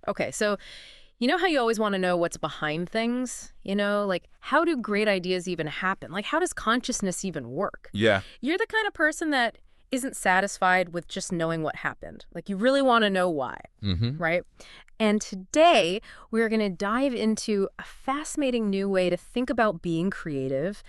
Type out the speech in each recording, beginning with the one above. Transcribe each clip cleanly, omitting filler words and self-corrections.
Okay, so you know how you always want to know what's behind things? Like how do great ideas even happen? Like how does consciousness even work? Yeah. You're the kind of person that isn't satisfied with just knowing what happened. Like you really want to know why, Mm-hmm. right? And today we're going to dive into a fascinating new way to think about being creative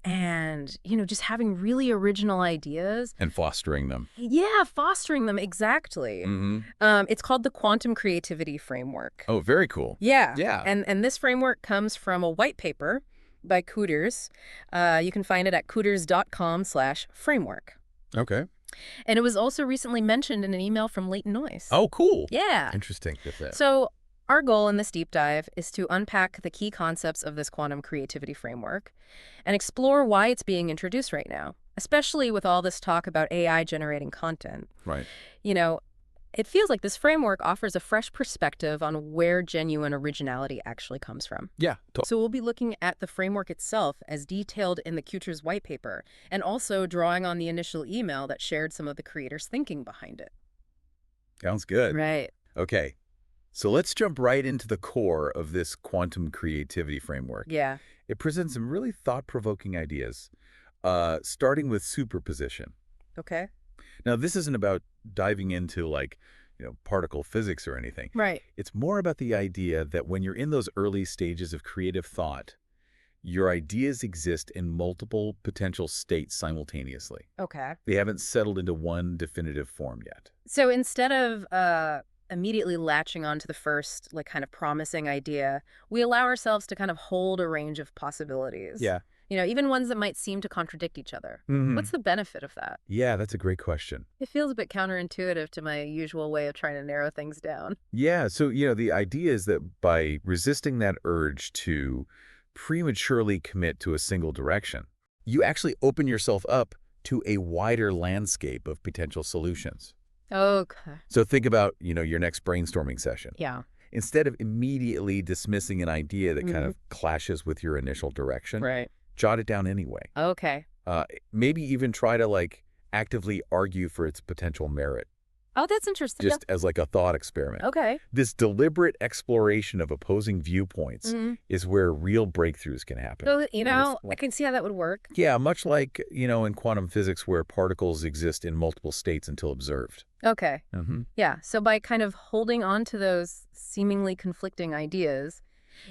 and, just having really original ideas. And fostering them. Yeah, fostering them, exactly. Mm-hmm. It's called the quantum creativity framework. Oh, very cool. Yeah. Yeah. And this framework comes from a white paper by Qtures. You can find it at qtures.com/framework. Okay. And it was also recently mentioned in an email from Leighton Noyce. Oh, cool. Yeah. Interesting. Get that. So our goal in this deep dive is to unpack the key concepts of this quantum creativity framework and explore why it's being introduced right now, especially with all this talk about AI generating content. Right. You know, it feels like this framework offers a fresh perspective on where genuine originality actually comes from. Yeah. So we'll be looking at the framework itself as detailed in the Qtures white paper, and also drawing on the initial email that shared some of the creators' thinking behind it. Sounds good. Right. Okay. So let's jump right into the core of this quantum creativity framework. Yeah. It presents some really thought-provoking ideas, starting with superposition. Okay. Now, this isn't about diving into particle physics or anything. Right. It's more about the idea that when you're in those early stages of creative thought, your ideas exist in multiple potential states simultaneously. Okay. They haven't settled into one definitive form yet. So instead of immediately latching onto the first, kind of promising idea, we allow ourselves to kind of hold a range of possibilities. Yeah. Even ones that might seem to contradict each other. Mhm. What's the benefit of that? Yeah, that's a great question. It feels a bit counterintuitive to my usual way of trying to narrow things down. Yeah, so, the idea is that by resisting that urge to prematurely commit to a single direction, you actually open yourself up to a wider landscape of potential solutions. Okay. So think about, your next brainstorming session. Yeah. Instead of immediately dismissing an idea that kind of clashes with your initial direction, Right. jot it down anyway. Okay. Maybe even try to actively argue for its potential merit, Oh, that's interesting. just as a thought experiment. Okay. This deliberate exploration of opposing viewpoints is where real breakthroughs can happen. So, I can see how that would work. Yeah, much like, in quantum physics where particles exist in multiple states until observed. Okay. Mm-hmm. Yeah. So by kind of holding on to those seemingly conflicting ideas,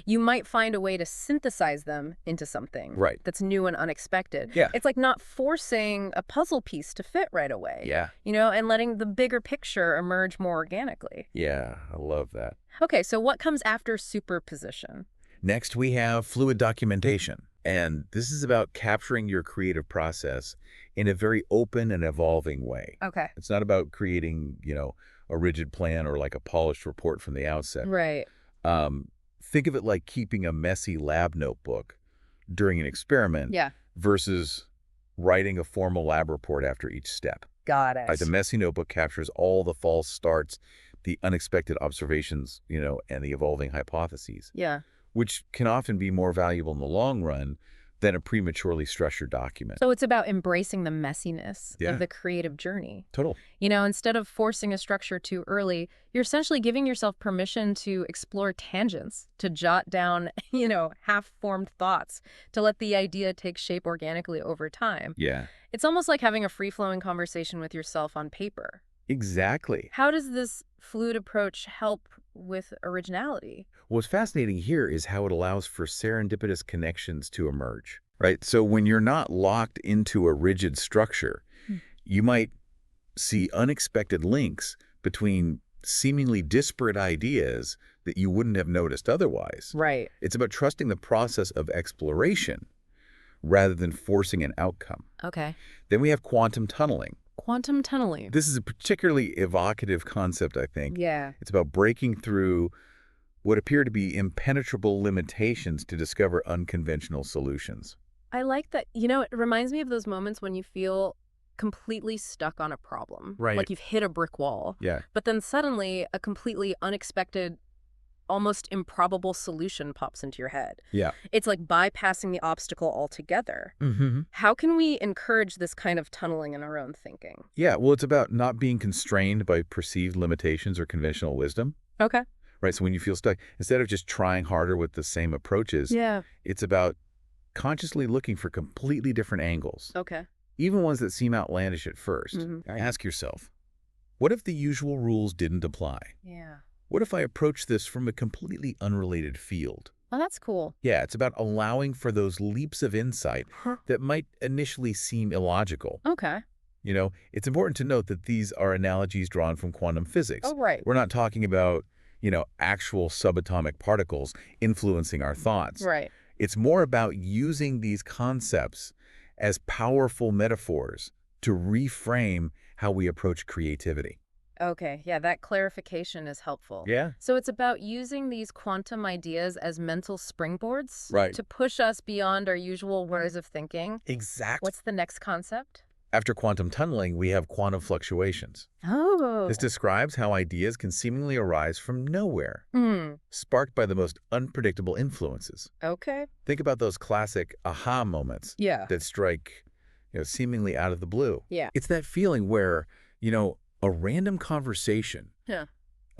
you might find a way to synthesize them into something Right. that's new and unexpected. Yeah. It's like not forcing a puzzle piece to fit right away. Yeah. And letting the bigger picture emerge more organically. Yeah, I love that. Okay, so what comes after superposition? Next, we have fluid documentation. And this is about capturing your creative process in a very open and evolving way. Okay. It's not about creating, a rigid plan or a polished report from the outset. Right. Think of it like keeping a messy lab notebook during an experiment Yeah. versus writing a formal lab report after each step. Got it. The messy notebook captures all the false starts, the unexpected observations, and the evolving hypotheses, Yeah. which can often be more valuable in the long run than a prematurely structured document. So it's about embracing the messiness Yeah. of the creative journey. Total. Instead of forcing a structure too early, you're essentially giving yourself permission to explore tangents, to jot down, half-formed thoughts, to let the idea take shape organically over time. Yeah, It's almost like having a free-flowing conversation with yourself on paper. exactly. How does this fluid approach help with originality? What's fascinating here is how it allows for serendipitous connections to emerge, right? So when you're not locked into a rigid structure, you might see unexpected links between seemingly disparate ideas that you wouldn't have noticed otherwise. Right. It's about trusting the process of exploration rather than forcing an outcome. Okay. Then we have quantum tunneling. Quantum tunneling. This is a particularly evocative concept, I think. Yeah. It's about breaking through what appear to be impenetrable limitations to discover unconventional solutions. I like that. It reminds me of those moments when you feel completely stuck on a problem. Right. Like you've hit a brick wall. Yeah. But then suddenly a completely unexpected, almost improbable solution pops into your head. Yeah. It's like bypassing the obstacle altogether. Mm-hmm. How can we encourage this kind of tunneling in our own thinking? Yeah, well, it's about not being constrained by perceived limitations or conventional wisdom. Okay. right? So when you feel stuck, instead of just trying harder with the same approaches, Yeah. it's about consciously looking for completely different angles, Okay. even ones that seem outlandish at first. Mm-hmm. Ask yourself, what if the usual rules didn't apply? Yeah. What if I approach this from a completely unrelated field? Oh, that's cool. Yeah, it's about allowing for those leaps of insight Huh. that might initially seem illogical. Okay. It's important to note that these are analogies drawn from quantum physics. Oh, right. We're not talking about, actual subatomic particles influencing our thoughts. Right. It's more about using these concepts as powerful metaphors to reframe how we approach creativity. Okay, yeah, that clarification is helpful. Yeah. So it's about using these quantum ideas as mental springboards Right. to push us beyond our usual ways of thinking. Exactly. What's the next concept? After quantum tunneling, we have quantum fluctuations. Oh. This describes how ideas can seemingly arise from nowhere, Hmm. sparked by the most unpredictable influences. Okay. Think about those classic aha moments Yeah. that strike, seemingly out of the blue. Yeah. It's that feeling where, a random conversation, Yeah.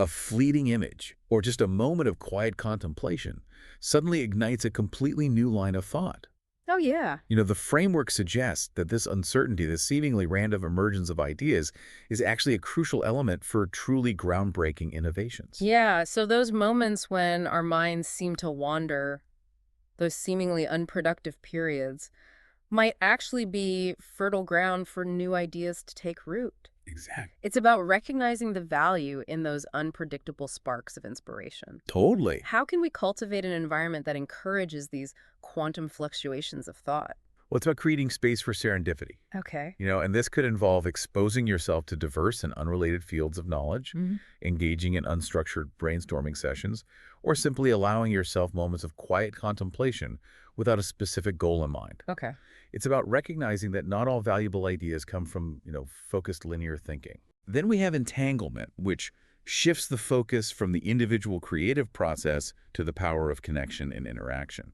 a fleeting image, or just a moment of quiet contemplation suddenly ignites a completely new line of thought. Oh, yeah. The framework suggests that this uncertainty, this seemingly random emergence of ideas, is actually a crucial element for truly groundbreaking innovations. Yeah, so those moments when our minds seem to wander, those seemingly unproductive periods, might actually be fertile ground for new ideas to take root. Exactly. It's about recognizing the value in those unpredictable sparks of inspiration. Totally. How can we cultivate an environment that encourages these quantum fluctuations of thought? Well, it's about creating space for serendipity. Okay. And this could involve exposing yourself to diverse and unrelated fields of knowledge, Mm-hmm. engaging in unstructured brainstorming sessions, or simply allowing yourself moments of quiet contemplation without a specific goal in mind. Okay. It's about recognizing that not all valuable ideas come from, focused linear thinking. Then we have entanglement, which shifts the focus from the individual creative process to the power of connection and interaction.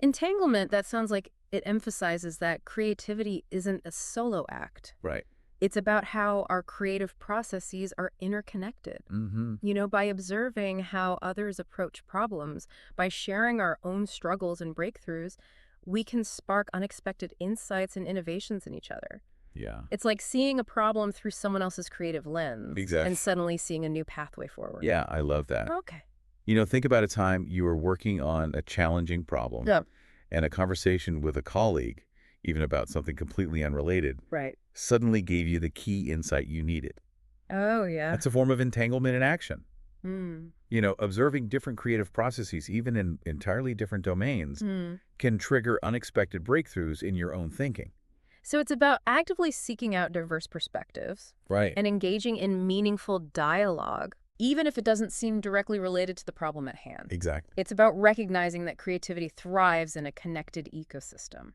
Entanglement, that sounds like it emphasizes that creativity isn't a solo act. Right. It's about how our creative processes are interconnected. Mm-hmm. By observing how others approach problems, by sharing our own struggles and breakthroughs, we can spark unexpected insights and innovations in each other. Yeah. It's like seeing a problem through someone else's creative lens Exactly. and suddenly seeing a new pathway forward. Yeah, I love that. Okay. Think about a time you were working on a challenging problem Yeah. and a conversation with a colleague, even about something completely unrelated, Right. suddenly gave you the key insight you needed. Oh, yeah. That's a form of entanglement in action. Mm. Observing different creative processes, even in entirely different domains, Mm. can trigger unexpected breakthroughs in your own thinking. So it's about actively seeking out diverse perspectives Right. and engaging in meaningful dialogue, even if it doesn't seem directly related to the problem at hand. Exactly. It's about recognizing that creativity thrives in a connected ecosystem.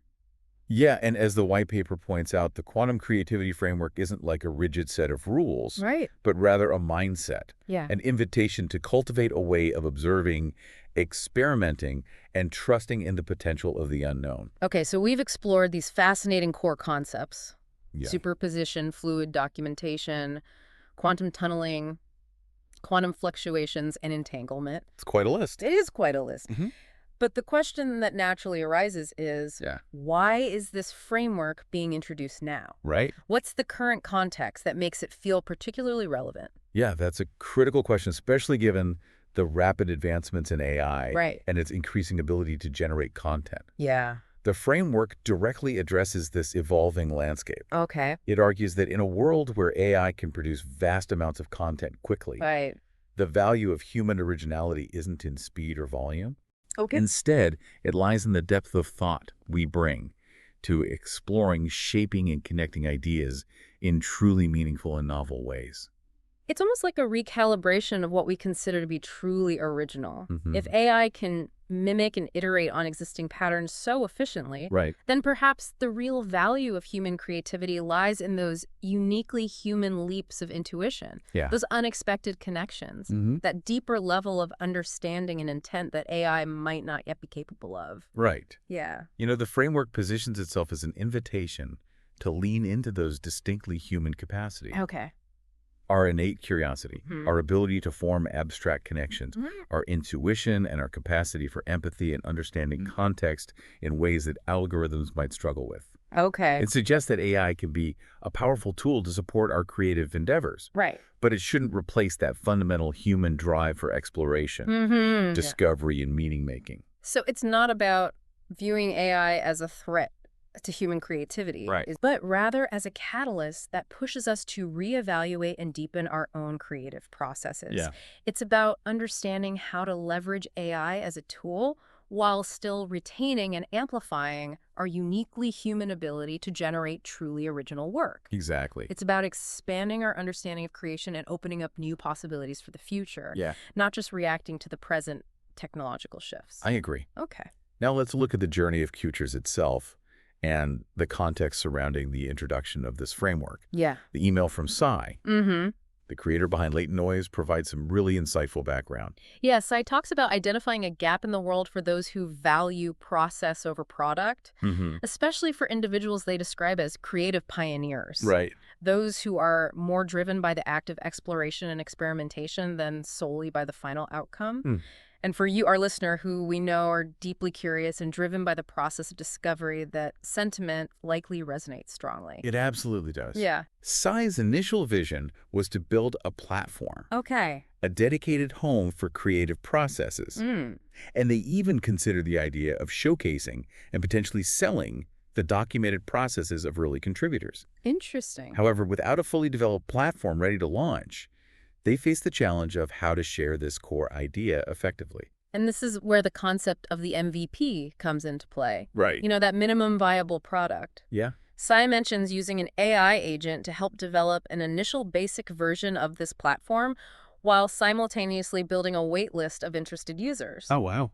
Yeah, and as the white paper points out, the quantum creativity framework isn't like a rigid set of rules, Right. but rather a mindset, Yeah. an invitation to cultivate a way of observing, experimenting, and trusting in the potential of the unknown. Okay, so we've explored these fascinating core concepts: Yeah. superposition, fluid documentation, quantum tunneling, quantum fluctuations, and entanglement. It's quite a list. It is quite a list. Mhm. But the question that naturally arises is, Yeah. why is this framework being introduced now? Right? What's the current context that makes it feel particularly relevant? Yeah, that's a critical question, especially given the rapid advancements in AI Right. and its increasing ability to generate content. Yeah. The framework directly addresses this evolving landscape. Okay. It argues that in a world where AI can produce vast amounts of content quickly, Right. the value of human originality isn't in speed or volume. Okay. Instead, it lies in the depth of thought we bring to exploring, shaping, and connecting ideas in truly meaningful and novel ways. It's almost like a recalibration of what we consider to be truly original. Mhm. If AI can mimic and iterate on existing patterns so efficiently, Right. then perhaps the real value of human creativity lies in those uniquely human leaps of intuition, Yeah. those unexpected connections, Mhm. that deeper level of understanding and intent that AI might not yet be capable of. Right. Yeah. The framework positions itself as an invitation to lean into those distinctly human capacities. Okay. Our innate curiosity, Hmm. our ability to form abstract connections, Mhm. our intuition, and our capacity for empathy and understanding context in ways that algorithms might struggle with. Okay. It suggests that AI can be a powerful tool to support our creative endeavors, Right. but it shouldn't replace that fundamental human drive for exploration, Mm-hmm. Yeah. discovery, and meaning-making. So it's not about viewing AI as a threat to human creativity, Right. but rather as a catalyst that pushes us to reevaluate and deepen our own creative processes. Yeah. It's about understanding how to leverage AI as a tool while still retaining and amplifying our uniquely human ability to generate truly original work. Exactly. It's about expanding our understanding of creation and opening up new possibilities for the future, Yeah, not just reacting to the present technological shifts. I agree. Okay. Now let's look at the journey of Qtures itself and the context surrounding the introduction of this framework. Yeah. The email from Sai, Mm-hmm. the creator behind Latent Noise, provides some really insightful background. Yeah, Sai talks about identifying a gap in the world for those who value process over product, Mm-hmm. especially for individuals they describe as creative pioneers. Right. Those who are more driven by the act of exploration and experimentation than solely by the final outcome. Hmm. And for you, our listener, who we know are deeply curious and driven by the process of discovery, that sentiment likely resonates strongly. It absolutely does. Yeah. Sai's initial vision was to build a platform, Okay. a dedicated home for creative processes. Mm. And they even considered the idea of showcasing and potentially selling the documented processes of early contributors. Interesting. However, without a fully developed platform ready to launch, they faced the challenge of how to share this core idea effectively. And this is where the concept of the MVP comes into play. Right. You know, that minimum viable product. Yeah. Sai mentions using an AI agent to help develop an initial basic version of this platform while simultaneously building a wait list of interested users. Oh, wow.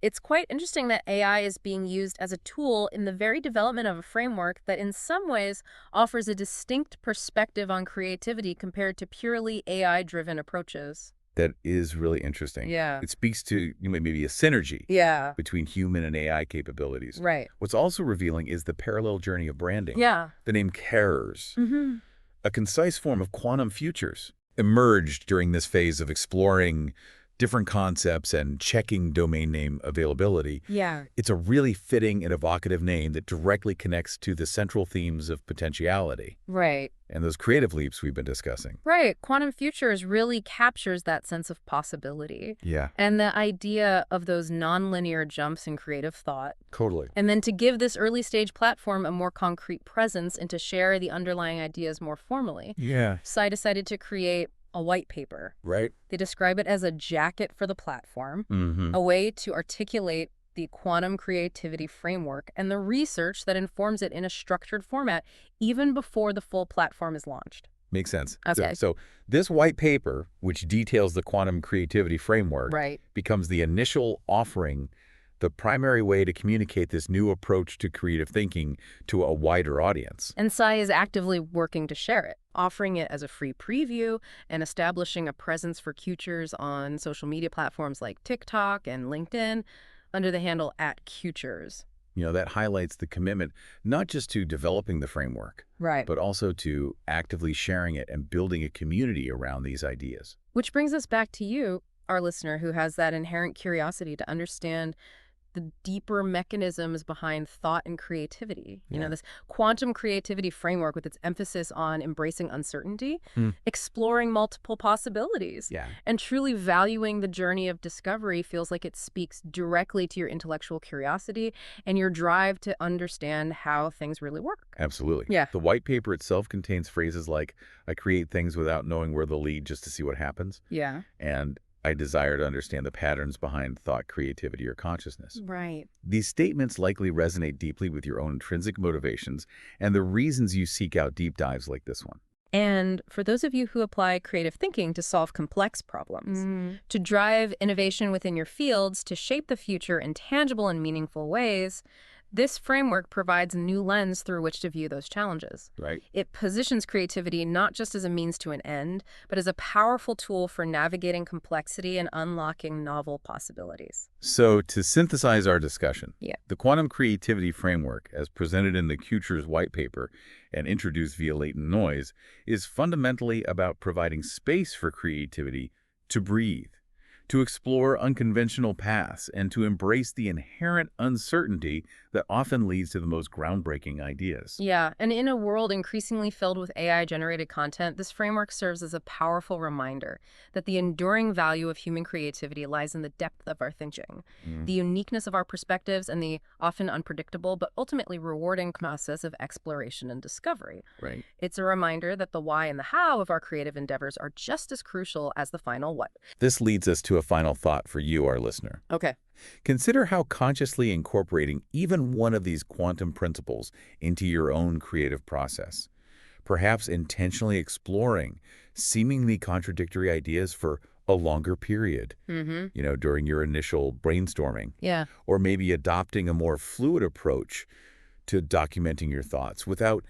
It's quite interesting that AI is being used as a tool in the very development of a framework that in some ways offers a distinct perspective on creativity compared to purely AI-driven approaches. That is really interesting. Yeah. It speaks to maybe a synergy Yeah. between human and AI capabilities. Right. What's also revealing is the parallel journey of branding. Yeah. The name Qtures, Mm-hmm. a concise form of quantum futures, emerged during this phase of exploring different concepts and checking domain name availability. Yeah. It's a really fitting and evocative name that directly connects to the central themes of potentiality Right. and those creative leaps we've been discussing. Right. Quantum Futures really captures that sense of possibility Yeah, and the idea of those nonlinear jumps in creative thought. totally. And then to give this early stage platform a more concrete presence and to share the underlying ideas more formally, Yeah, Sai decided to create a white paper. right? They describe it as a jacket for the platform, Mm-hmm. a way to articulate the quantum creativity framework and the research that informs it in a structured format even before the full platform is launched. Makes sense. Okay. So this white paper, which details the quantum creativity framework, Right. becomes the initial offering, the primary way to communicate this new approach to creative thinking to a wider audience. And Sai is actively working to share it, offering it as a free preview and establishing a presence for Qtures on social media platforms like TikTok and LinkedIn under the handle @Qtures. That highlights the commitment not just to developing the framework, Right. but also to actively sharing it and building a community around these ideas. Which brings us back to you, our listener, who has that inherent curiosity to understand the deeper mechanisms behind thought and creativity. You know, Yeah. this quantum creativity framework with its emphasis on embracing uncertainty, Hmm. exploring multiple possibilities, Yeah. and truly valuing the journey of discovery feels like it speaks directly to your intellectual curiosity and your drive to understand how things really work. Absolutely. Yeah. The white paper itself contains phrases like, I create things without knowing where they'll lead just to see what happens. Yeah. And I desire to understand the patterns behind thought, creativity, or consciousness. Right. These statements likely resonate deeply with your own intrinsic motivations and the reasons you seek out deep dives like this one. And for those of you who apply creative thinking to solve complex problems, to drive innovation within your fields, to shape the future in tangible and meaningful ways, This framework provides a new lens through which to view those challenges. Right. It positions creativity not just as a means to an end, but as a powerful tool for navigating complexity and unlocking novel possibilities. So to synthesize our discussion, Yeah. the quantum creativity framework, as presented in the Qtures white paper and introduced via latent noise, is fundamentally about providing space for creativity to breathe, to explore unconventional paths, and to embrace the inherent uncertainty that often leads to the most groundbreaking ideas. Yeah, and in a world increasingly filled with AI-generated content, this framework serves as a powerful reminder that the enduring value of human creativity lies in the depth of our thinking, Mm, the uniqueness of our perspectives, and the often unpredictable but ultimately rewarding process of exploration and discovery. right. It's a reminder that the why and the how of our creative endeavors are just as crucial as the final what. This leads us to a final thought for you, our listener. Okay. Consider how consciously incorporating even one of these quantum principles into your own creative process, perhaps intentionally exploring seemingly contradictory ideas for a longer period, Mm-hmm. during your initial brainstorming, Yeah. or maybe adopting a more fluid approach to documenting your thoughts without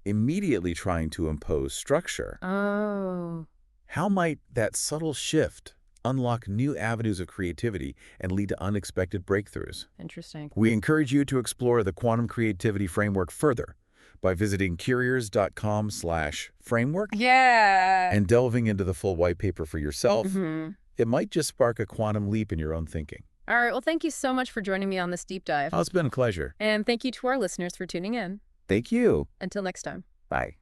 immediately trying to impose structure. Oh, How might that subtle shift unlock new avenues of creativity and lead to unexpected breakthroughs? interesting. We encourage you to explore the quantum creativity framework further by visiting Qtures.com/framework Yeah. and delving into the full white paper for yourself. Mm-hmm. It might just spark a quantum leap in your own thinking. All right. Well, thank you so much for joining me on this deep dive. Oh, it's been a pleasure. And thank you to our listeners for tuning in. Thank you. Until next time. Bye.